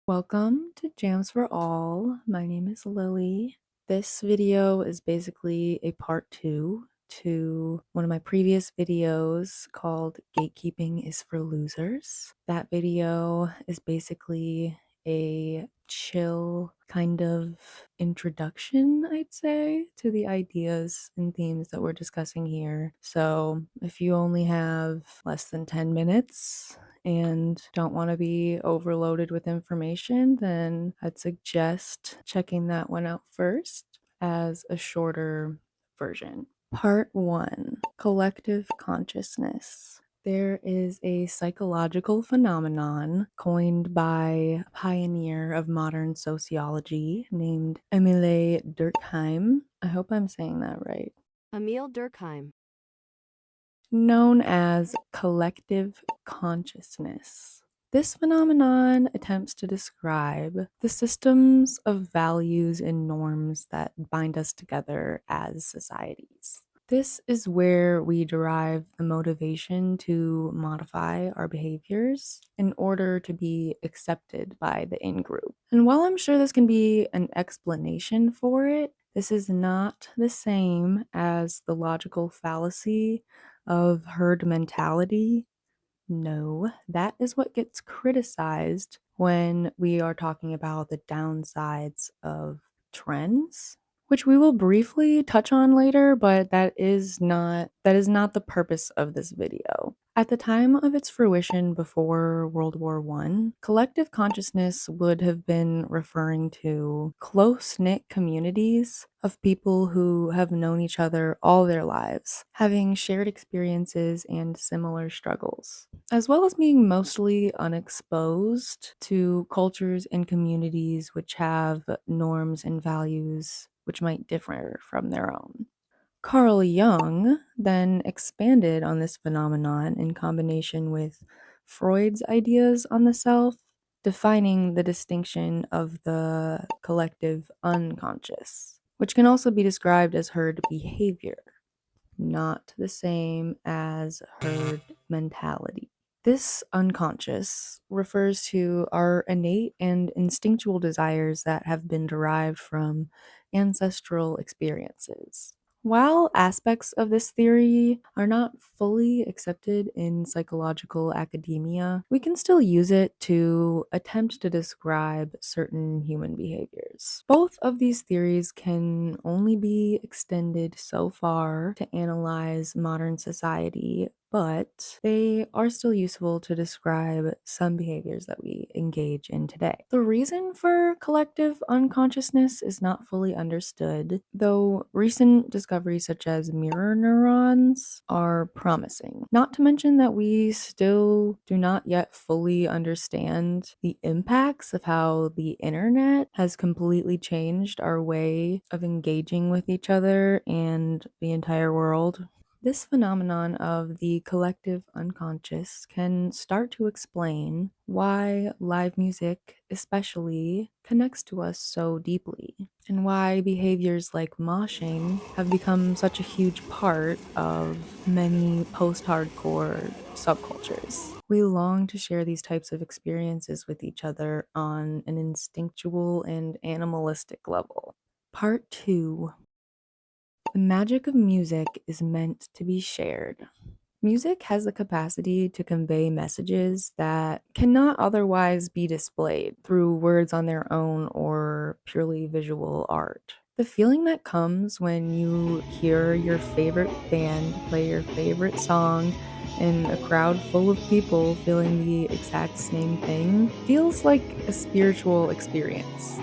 Welcome to Jams for All. My name is Lily. This video is basically a part two to one of my previous videos called Gatekeeping is for Losers. That video is basically a chill kind of introduction, I'd say, to the ideas and themes that we're discussing here. So if you only have less than 10 minutes, and don't want to be overloaded with information, then I'd suggest checking that one out first as a shorter version. Part 1, Collective Consciousness. There is a psychological phenomenon coined by a pioneer of modern sociology named Emile Durkheim. I hope I'm saying that right. Emile Durkheim. Known as collective consciousness. This phenomenon attempts to describe the systems of values and norms that bind us together as societies. This is where we derive the motivation to modify our behaviors in order to be accepted by the in group. And while I'm sure this can be an explanation for it, this is not the same as the logical fallacy of herd mentality. No, that is what gets criticized when we are talking about the downsides of trends, which we will briefly touch on later, but that is not the purpose of this video. At the time of its fruition before World War I, collective consciousness would have been referring to close-knit communities of people who have known each other all their lives, having shared experiences and similar struggles, as well as being mostly unexposed to cultures and communities which have norms and values which might differ from their own. Carl Jung then expanded on this phenomenon in combination with Freud's ideas on the self, defining the distinction of the collective unconscious, which can also be described as herd behavior, not the same as herd mentality. This unconscious refers to our innate and instinctual desires that have been derived from ancestral experiences. While aspects of this theory are not fully accepted in psychological academia, we can still use it to attempt to describe certain human behaviors. Both of these theories can only be extended so far to analyze modern society, but they are still useful to describe some behaviors that we engage in today. The reason for collective unconsciousness is not fully understood, though recent discoveries such as mirror neurons are promising. Not to mention that we still do not yet fully understand the impacts of how the internet has completely changed our way of engaging with each other and the entire world. This phenomenon of the collective unconscious can start to explain why live music, especially, connects to us so deeply, and why behaviors like moshing have become such a huge part of many post hardcore subcultures. We long to share these types of experiences with each other on an instinctual and animalistic level. Part 2. The magic of music is meant to be shared. Music has the capacity to convey messages that cannot otherwise be displayed through words on their own or purely visual art. The feeling that comes when you hear your favorite band play your favorite song in a crowd full of people feeling the exact same thing feels like a spiritual experience.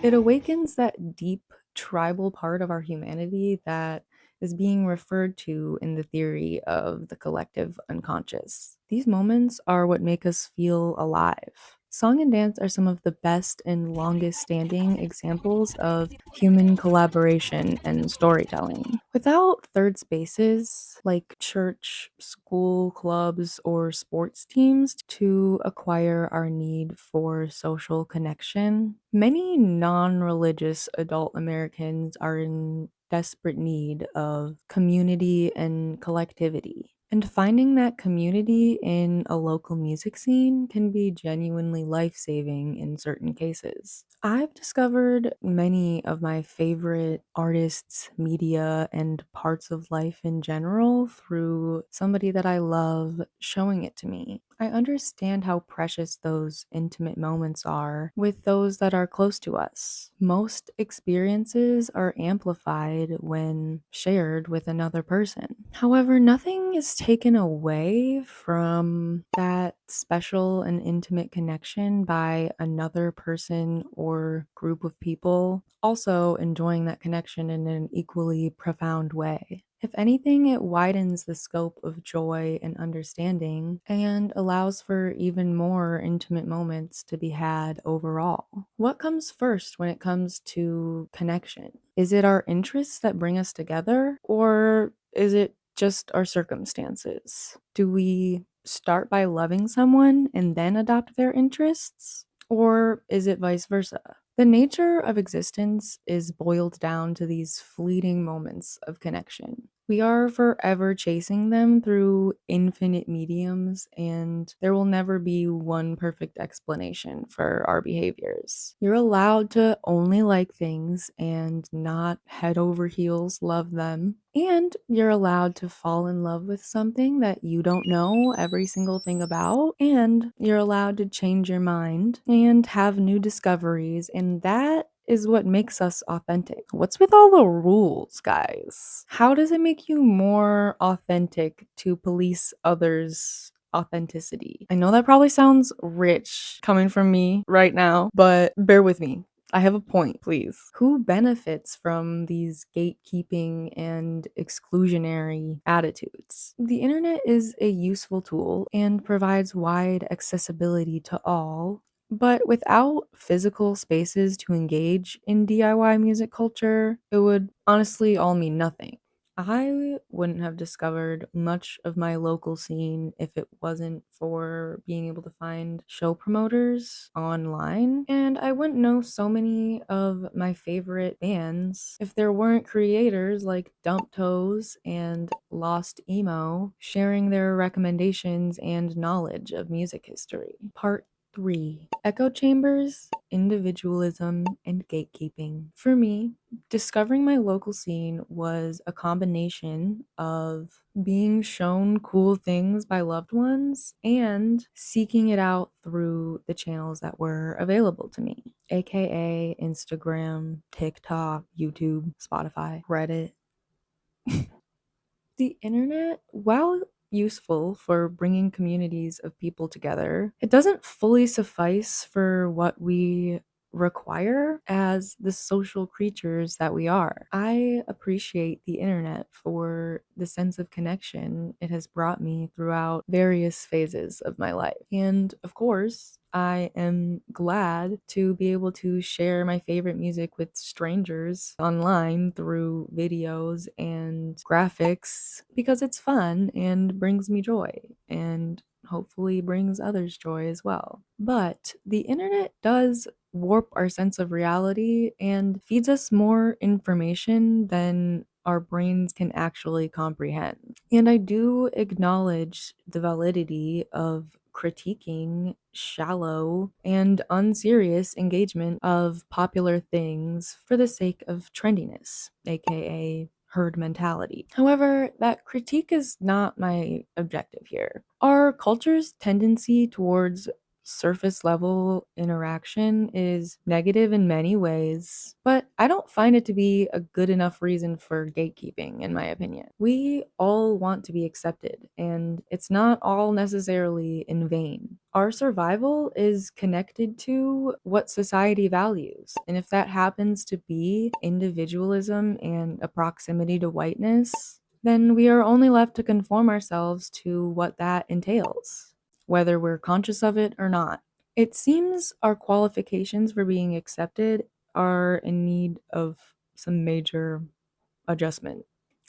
It awakens that deep tribal part of our humanity that is being referred to in the theory of the collective unconscious. These moments are what make us feel alive. Song and dance are some of the best and longest standing examples of human collaboration and storytelling. Without third spaces like church, school, clubs, or sports teams to acquire our need for social connection, many non religious adult Americans are in desperate need of community and collectivity. And finding that community in a local music scene can be genuinely life saving in certain cases. I've discovered many of my favorite artists, media, and parts of life in general through somebody that I love showing it to me. I understand how precious those intimate moments are with those that are close to us. Most experiences are amplified when shared with another person. However, nothing is taken away from that special and intimate connection by another person or group of people also enjoying that connection in an equally profound way. If anything, it widens the scope of joy and understanding and allows for even more intimate moments to be had overall. What comes first when it comes to connection? Is it our interests that bring us together, or is it just our circumstances? Do we start by loving someone and then adopt their interests? Or is it vice versa? The nature of existence is boiled down to these fleeting moments of connection. We are forever chasing them through infinite mediums, and there will never be one perfect explanation for our behaviors. You're allowed to only like things and not head over heels love them. And you're allowed to fall in love with something that you don't know every single thing about. And you're allowed to change your mind and have new discoveries. And that is what makes us authentic. What's with all the rules, guys? How does it make you more authentic to police others' authenticity? I know that probably sounds rich coming from me right now, but bear with me. I have a point, please. Who benefits from these gatekeeping and exclusionary attitudes? The internet is a useful tool and provides wide accessibility to all, but without physical spaces to engage in DIY music culture, it would honestly all mean nothing. I wouldn't have discovered much of my local scene if it wasn't for being able to find show promoters online, and I wouldn't know so many of my favorite bands if there weren't creators like Dump Toes and Lost Emo sharing their recommendations and knowledge of music history. Part 3. Echo chambers, individualism, and gatekeeping. For me, discovering my local scene was a combination of being shown cool things by loved ones and seeking it out through the channels that were available to me, aka Instagram, TikTok, YouTube, Spotify, Reddit. The internet, while useful for bringing communities of people together, it doesn't fully suffice for what we require as the social creatures that we are. I appreciate the internet for the sense of connection it has brought me throughout various phases of my life. And of course, I am glad to be able to share my favorite music with strangers online through videos and graphics because it's fun and brings me joy and hopefully brings others joy as well. But the internet does warp our sense of reality and feeds us more information than our brains can actually comprehend. And I do acknowledge the validity of critiquing shallow and unserious engagement of popular things for the sake of trendiness, aka herd mentality. However, that critique is not my objective here. Our culture's tendency towards surface level interaction is negative in many ways, but I don't find it to be a good enough reason for gatekeeping, in my opinion. We all want to be accepted, and it's not all necessarily in vain. Our survival is connected to what society values, and if that happens to be individualism and a proximity to whiteness, then we are only left to conform ourselves to what that entails, whether we're conscious of it or not. It seems our qualifications for being accepted are in need of some major adjustment.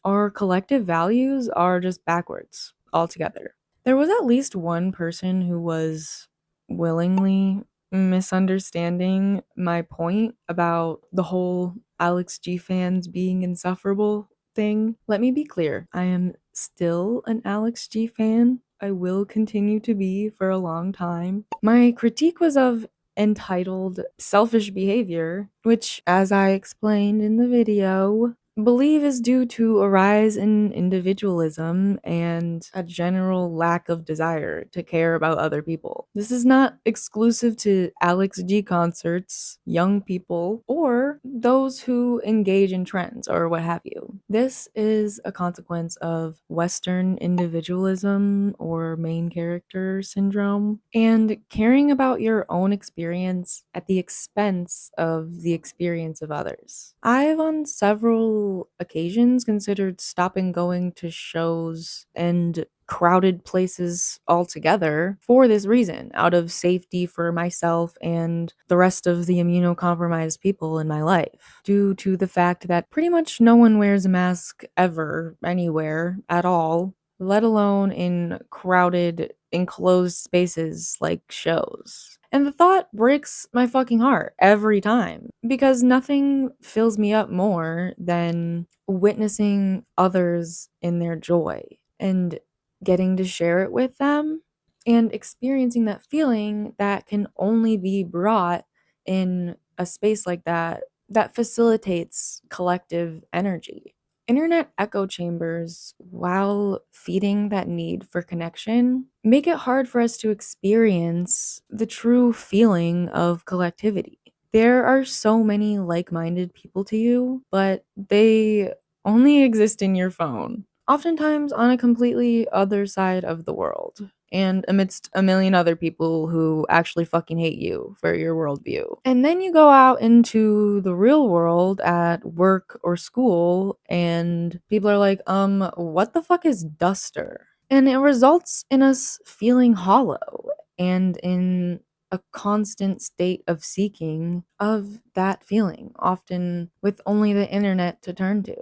Our collective values are just backwards altogether. There was at least one person who was willingly misunderstanding my point about the whole Alex G fans being insufferable thing. Let me be clear. I am still an Alex G fan. I will continue to be for a long time. My critique was of entitled selfish behavior, which, as I explained in the video, believe is due to a rise in individualism and a general lack of desire to care about other people. This is not exclusive to Alex G concerts, young people, or those who engage in trends or what have you. This is a consequence of Western individualism or main character syndrome and caring about your own experience at the expense of the experience of others. I've on several occasions considered stopping going to shows and crowded places altogether for this reason, out of safety for myself and the rest of the immunocompromised people in my life, due to the fact that pretty much no one wears a mask ever, anywhere, at all, let alone in crowded, enclosed spaces like shows. And the thought breaks my fucking heart every time because nothing fills me up more than witnessing others in their joy and getting to share it with them and experiencing that feeling that can only be brought in a space like that that facilitates collective energy. Internet echo chambers, while feeding that need for connection, make it hard for us to experience the true feeling of collectivity. There are so many like minded people to you, but they only exist in your phone, oftentimes on a completely other side of the world and amidst a million other people who actually fucking hate you for your worldview. And then you go out into the real world at work or school, and people are like, what the fuck is Duster? And it results in us feeling hollow and in a constant state of seeking of that feeling, often with only the internet to turn to.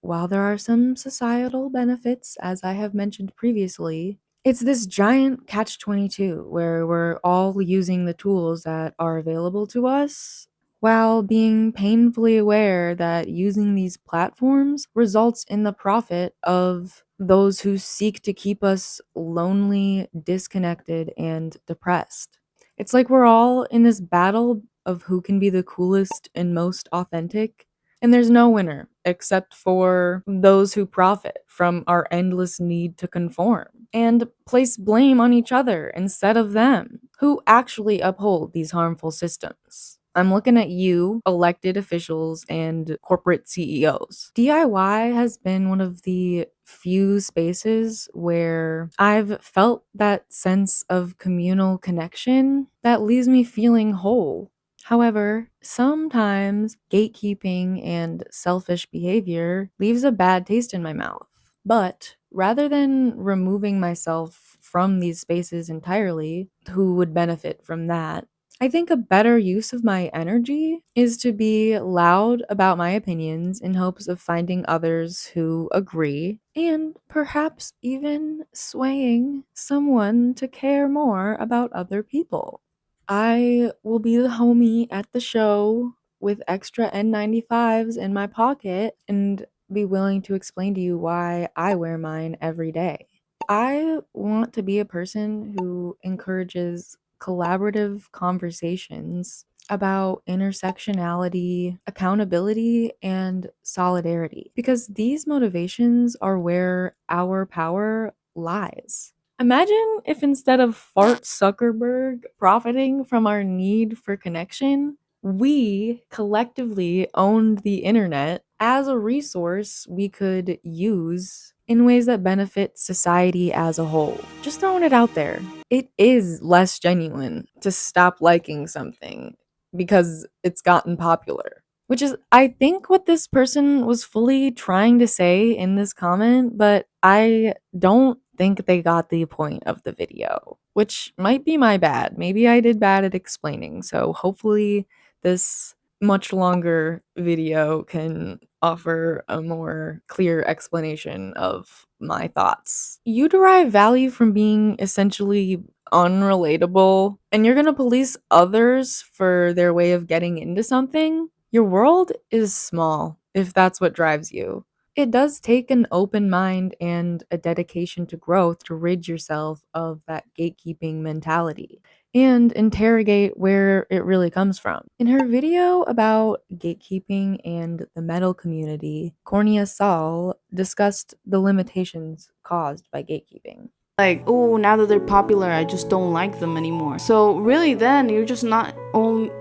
While there are some societal benefits, as I have mentioned previously, it's this giant catch 22 where we're all using the tools that are available to us while being painfully aware that using these platforms results in the profit of those who seek to keep us lonely, disconnected, and depressed. It's like we're all in this battle of who can be the coolest and most authentic, and there's no winner except for those who profit from our endless need to conform and place blame on each other instead of them who actually uphold these harmful systems. I'm looking at you, elected officials, and corporate CEOs. DIY has been one of the few spaces where I've felt that sense of communal connection that leaves me feeling whole. However, sometimes gatekeeping and selfish behavior leaves a bad taste in my mouth. But rather than removing myself from these spaces entirely, who would benefit from that? I think a better use of my energy is to be loud about my opinions in hopes of finding others who agree and perhaps even swaying someone to care more about other people. I will be the homie at the show with extra N95s in my pocket and be willing to explain to you why I wear mine every day. I want to be a person who encourages collaborative conversations about intersectionality, accountability, and solidarity because these motivations are where our power lies. Imagine if instead of Fart Zuckerberg profiting from our need for connection, we collectively owned the internet as a resource we could use in ways that benefit society as a whole. Just throwing it out there. It is less genuine to stop liking something because it's gotten popular. Which is, I think, what this person was fully trying to say in this comment, but I don't think they got the point of the video, which might be my bad. Maybe I did bad at explaining. So hopefully, this much longer video can offer a more clear explanation of my thoughts. You derive value from being essentially unrelatable and you're gonna police others for their way of getting into something, your world is small if that's what drives you. It does take an open mind and a dedication to growth to rid yourself of that gatekeeping mentality and interrogate where it really comes from. In her video about gatekeeping and the metal community, Cornea Saul discussed the limitations caused by gatekeeping. Like, oh, now that they're popular, I just don't like them anymore. So really, then you're just not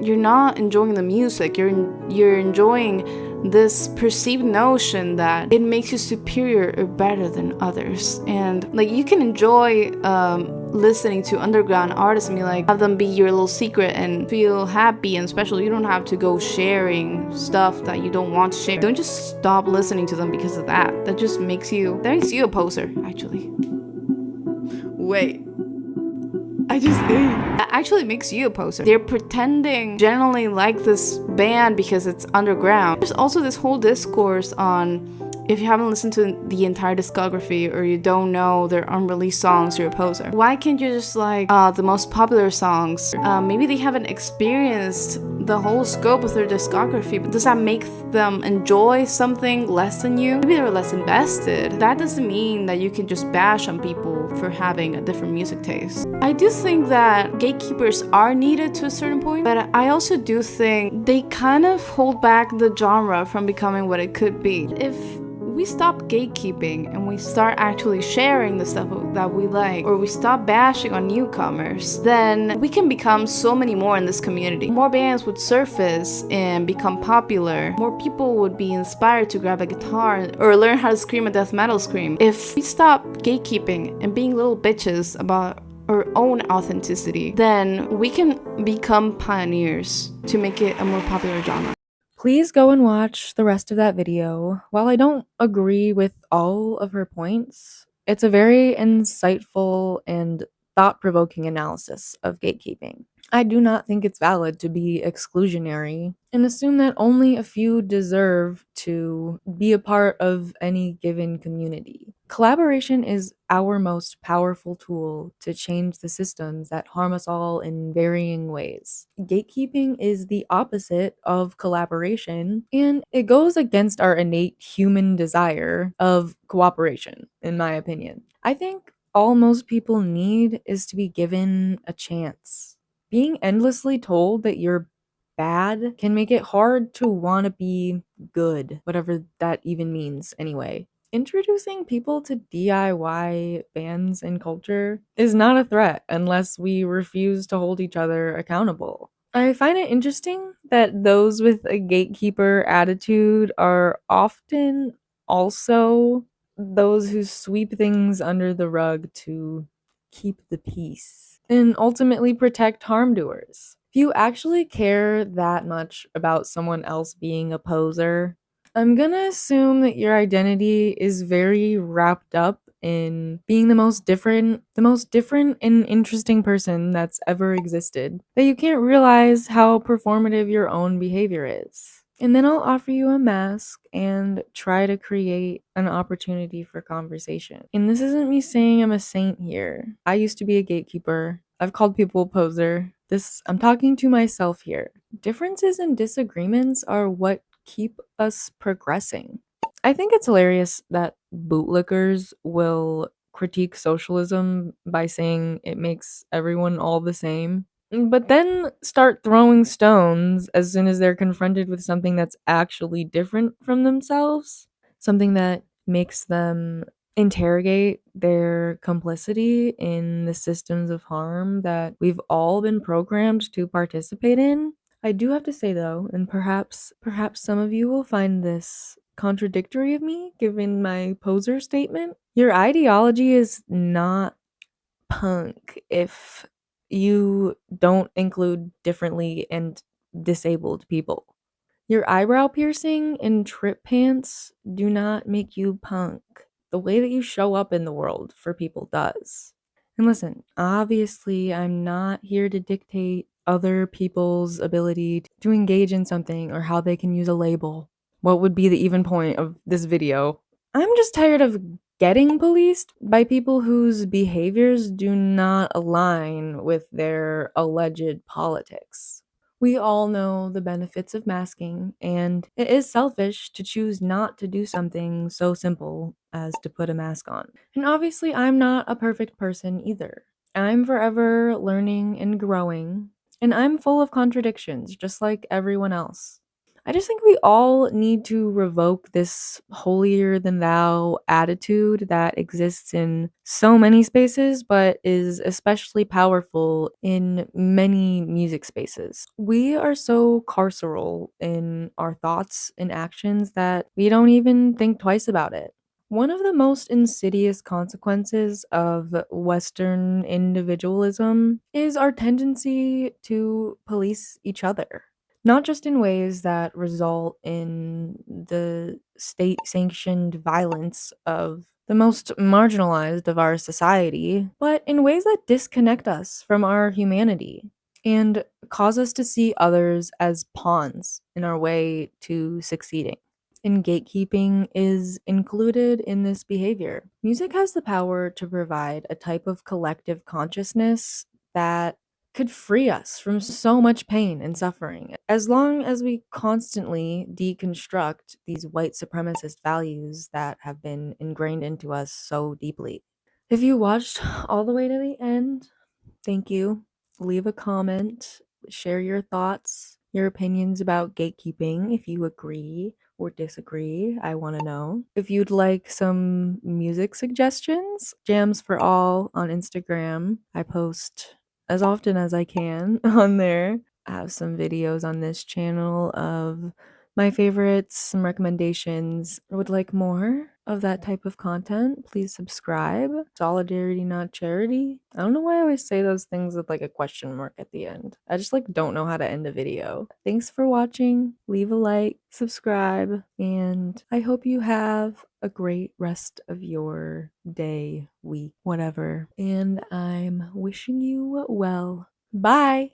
you're not enjoying the music. You're enjoying this perceived notion that it makes you superior or better than others. And like, you can enjoy listening to underground artists and be like, have them be your little secret and feel happy and special. You don't have to go sharing stuff that you don't want to share. Don't just stop listening to them because of that. That makes you a poser, actually. Wait. That actually makes you a poser. They're pretending generally like this band because it's underground. There's also this whole discourse on if you haven't listened to the entire discography or you don't know their unreleased songs, you're a poser. Why can't you just like the most popular songs? Maybe they haven't experienced the whole scope of their discography, but does that make them enjoy something less than you? Maybe they're less invested. That doesn't mean that you can just bash on people for having a different music taste. I do think that gatekeepers are needed to a certain point, but I also do think they kind of hold back the genre from becoming what it could be. If we stop gatekeeping and we start actually sharing the stuff that we like, or we stop bashing on newcomers, then we can become so many more in this community. More bands would surface and become popular. More people would be inspired to grab a guitar or learn how to scream a death metal scream. If we stop gatekeeping and being little bitches about our own authenticity, then we can become pioneers to make it a more popular genre. Please go and watch the rest of that video. While I don't agree with all of her points, it's a very insightful and thought provoking analysis of gatekeeping. I do not think it's valid to be exclusionary and assume that only a few deserve to be a part of any given community. Collaboration is our most powerful tool to change the systems that harm us all in varying ways. Gatekeeping is the opposite of collaboration, and it goes against our innate human desire of cooperation, in my opinion. I think all most people need is to be given a chance. Being endlessly told that you're bad can make it hard to want to be good, whatever that even means anyway. Introducing people to DIY bands and culture is not a threat unless we refuse to hold each other accountable. I find it interesting that those with a gatekeeper attitude are often also those who sweep things under the rug to keep the peace and ultimately protect harm doers. If you actually care that much about someone else being a poser, I'm gonna assume that your identity is very wrapped up in being the most different and interesting person that's ever existed, that you can't realize how performative your own behavior is. And then I'll offer you a mask and try to create an opportunity for conversation. And this isn't me saying I'm a saint here. I used to be a gatekeeper. I've called people a poser. I'm talking to myself here. Differences and disagreements are what keep us progressing. I think it's hilarious that bootlickers will critique socialism by saying it makes everyone all the same, but then start throwing stones as soon as they're confronted with something that's actually different from themselves, something that makes them interrogate their complicity in the systems of harm that we've all been programmed to participate in. I do have to say though, and perhaps some of you will find this contradictory of me given my poser statement. Your ideology is not punk if you don't include differently and disabled people. Your eyebrow piercing and trip pants do not make you punk. The way that you show up in the world for people does. And listen, obviously, I'm not here to dictate other people's ability to engage in something or how they can use a label. What would be the even point of this video? I'm just tired of getting policed by people whose behaviors do not align with their alleged politics. We all know the benefits of masking, and it is selfish to choose not to do something so simple as to put a mask on. And obviously, I'm not a perfect person either. I'm forever learning and growing, and I'm full of contradictions, just like everyone else. I just think we all need to revoke this holier than thou attitude that exists in so many spaces, but is especially powerful in many music spaces. We are so carceral in our thoughts and actions that we don't even think twice about it. One of the most insidious consequences of Western individualism is our tendency to police each other, not just in ways that result in the state sanctioned violence of the most marginalized of our society, but in ways that disconnect us from our humanity and cause us to see others as pawns in our way to succeeding. And gatekeeping is included in this behavior. Music has the power to provide a type of collective consciousness that could free us from so much pain and suffering. As long as we constantly deconstruct these white supremacist values that have been ingrained into us so deeply. If you watched all the way to the end, thank you. Leave a comment, share your thoughts, your opinions about gatekeeping if you agree or disagree. I want to know. If you'd like some music suggestions, Jams for All on Instagram. I post as often as I can on there. I have some videos on this channel of my favorites, some recommendations. Would like more of that type of content, please subscribe. Solidarity, not charity. I don't know why I always say those things with like a question mark at the end. I just like don't know how to end a video. Thanks for watching. Leave a like, subscribe, and I hope you have a great rest of your day, week, whatever. And I'm wishing you well. Bye.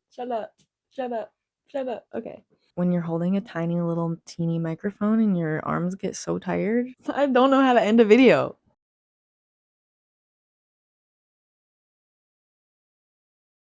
Shut up. Shut up. Shut up. Okay. When you're holding a tiny little teeny microphone and your arms get so tired, I don't know how to end a video.